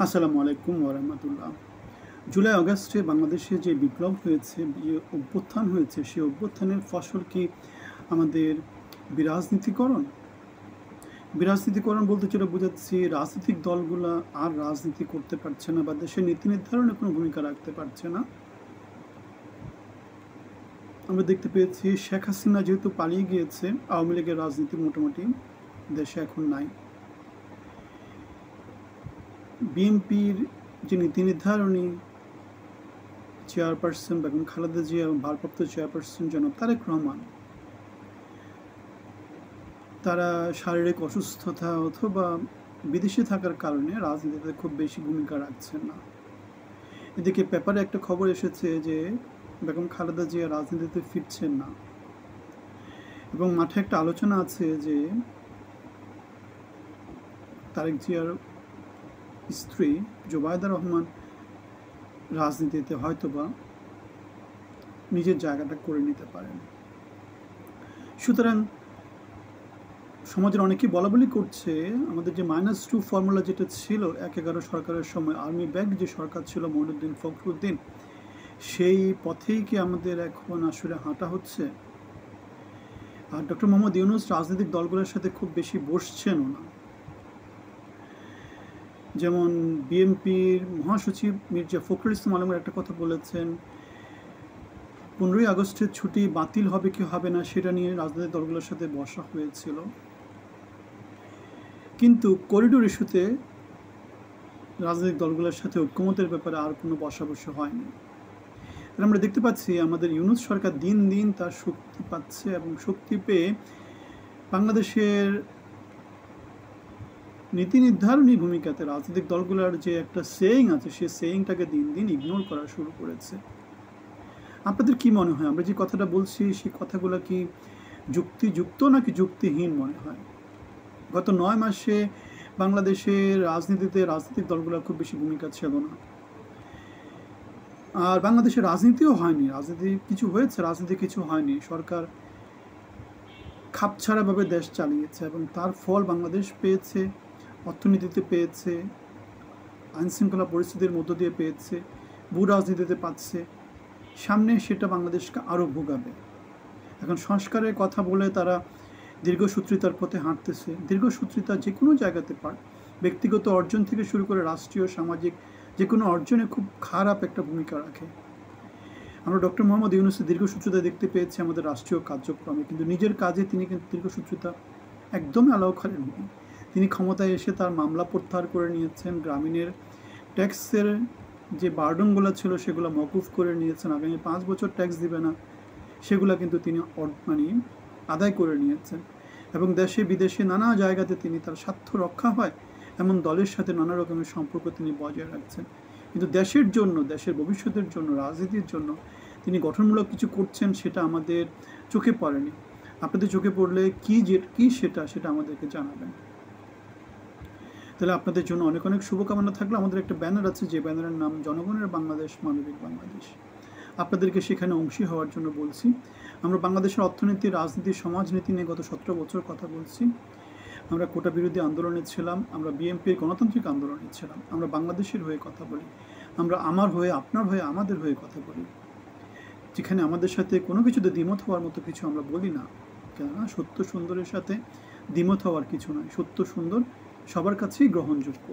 আসসালামু আলাইকুম ওরহমতুল্লাহ। জুলাই আগস্টে বাংলাদেশে যে বিপ্লব হয়েছে, যে অভ্যুত্থান হয়েছে, সেই অভ্যুত্থানের ফসল কি আমাদের বিরাজনীতিকরণ? বিরাজনীতিকরণ বলতে যেটা বোঝাচ্ছি, রাজনৈতিক দলগুলা আর রাজনীতি করতে পারছে না বা দেশের নীতি নির্ধারণে কোনো ভূমিকা রাখতে পারছে না। আমরা দেখতে পেয়েছি শেখ হাসিনা যেহেতু পালিয়ে গিয়েছে, আওয়ামী লীগের রাজনীতি মোটামুটি দেশে এখন নাই। বিএনপির যে নীতি নির্ধারণী চেয়ারপারসন বেগম খালেদা জিয়া এবং ভারপ্রাপ্ত চেয়ারপারসন জনাব তারেক রহমান, তারা শারীরিক অসুস্থতা অথবা বিদেশে থাকার কারণে রাজনীতিতে খুব বেশি ভূমিকা রাখছেন না। এদিকে পেপারে একটা খবর এসেছে যে বেগম খালেদা জিয়া রাজনীতিতে ফিরছেন না, এবং মাঠে একটা আলোচনা আছে যে তারেক জিয়ার স্ত্রী জোবায়দা রহমান রাজনীতিতে হয়তোবা নিজের জায়গাটা করে নিতে পারেন। সুতরাং সমাজের অনেকেই বলাবলি করছে আমাদের যে -2 ফর্মুলা যেটা ছিল 1/11 সরকারের সময়, আর্মি ব্যাক যে সরকার ছিল মঈনুদ্দিন ফখরুদ্দিন, সেই পথেই কি আমাদের এখন আসলে হাঁটা হচ্ছে? আর ডক্টর মোহাম্মদ ইউনূস রাজনৈতিক দলগুলোর সাথে খুব বেশি বসছেনও না। যেমন বিএনপির মহাসচিব মির্জা ফখরুল ইসলাম আলমের একটা কথা বলেছেন, 15ই আগস্টের ছুটি বাতিল হবে কি হবে না সেটা নিয়ে রাজনৈতিক দলগুলোর সাথে বসা হয়েছিল, কিন্তু করিডোর ইস্যুতে রাজনৈতিক দলগুলোর সাথে ঐক্যমতের ব্যাপারে আর কোনো বসাবসি হয়নি। আমরা দেখতে পাচ্ছি আমাদের ইউনূস সরকার দিন দিন তার শক্তি পাচ্ছে, এবং শক্তি পেয়ে বাংলাদেশের নীতি নির্ধারণী ভূমিকাতে রাজনৈতিক দলগুলোর যে একটা সেইং আছে, সেই সেইংটাকে দিন দিন ইগনোর করা শুরু করেছে। আপনাদের কি মনে হয়, আমরা যে কথাটা বলছি সেই কথাগুলো কি যুক্তিযুক্ত নাকি যুক্তিহীন মনে হয়? গত 9 মাসে বাংলাদেশের রাজনীতিতে রাজনৈতিক দলগুলোর খুব বেশি ভূমিকা ছিল না, আর বাংলাদেশের রাজনীতিও হয়নি। রাজনীতি কিছু হয়েছে, রাজনীতি কিছু হয়নি। সরকার খাপছাড়াভাবে দেশ চালিয়েছে, এবং তার ফল বাংলাদেশ পেয়েছে, অর্থনীতিতে পেয়েছে, আইনশৃঙ্খলা পরিস্থিতির মধ্য দিয়ে পেয়েছে, ভূ রাজনীতিতে পাচ্ছে। সামনে সেটা বাংলাদেশকে আরও ভোগাবে। এখন সংস্কারের কথা বলে তারা দীর্ঘসূত্রিতার পথে হাঁটতেছে। দীর্ঘসূত্রিতা যে কোনো জায়গাতে ব্যক্তিগত অর্জন থেকে শুরু করে রাষ্ট্রীয় সামাজিক যে কোনো অর্জনে খুব খারাপ একটা ভূমিকা রাখে। আমরা ডক্টর মোহাম্মদ ইউনূসের দীর্ঘসূত্রিতা দেখতে পেয়েছি আমাদের রাষ্ট্রীয় কার্যক্রমে, কিন্তু নিজের কাজে তিনি কিন্তু দীর্ঘসূত্রিতা একদমই আলাও করেননি। তিনি ক্ষমতায় এসে তার মামলা প্রত্যাহার করে নিয়েছেন, গ্রামীণের ট্যাক্সের যে বার্ডনগুলো ছিল সেগুলো মওকুফ করে নিয়েছেন, আগামী 5 বছর ট্যাক্স দিবে না সেগুলো কিন্তু তিনি আদায় করে নিয়েছেন, এবং দেশে বিদেশে নানা জায়গাতে তিনি তার স্বার্থ রক্ষা হয় এমন দলের সাথে নানা রকমের সম্পর্ক তিনি বজায় রাখছেন। কিন্তু দেশের জন্য, দেশের ভবিষ্যতের জন্য, রাজনীতির জন্য তিনি গঠনমূলক কিছু করছেন সেটা আমাদের চোখে পড়েনি। আপনাদের চোখে পড়লে কি সেটা আমাদেরকে জানাবেন। তাহলে আপনাদের জন্য অনেক অনেক শুভকামনা থাকলে। আমাদের একটা ব্যানার আছে, যে ব্যানারের নাম জনগণের বাংলাদেশ, মানবিক বাংলাদেশ। আপনাদেরকে সেখানে অংশী হওয়ার জন্য বলছি। আমরা বাংলাদেশের অর্থনীতি, রাজনীতি, সমাজনীতি নিয়ে গত 17 বছর কথা বলছি। আমরা কোটা বিরোধী আন্দোলনে ছিলাম, আমরা বিএনপির গণতান্ত্রিক আন্দোলনে ছিলাম, আমরা বাংলাদেশের হয়ে কথা বলি, আমরা আমার হয়ে, আপনার হয়ে, আমাদের হয়ে কথা বলি, যেখানে আমাদের সাথে কোনো কিছুতে দ্বিমত হওয়ার মতো কিছু আমরা বলি না। কেননা সত্য সুন্দরের সাথে দ্বিমত হওয়ার কিছু নয়, সত্য সুন্দর সবার কাছেই গ্রহণযোগ্য।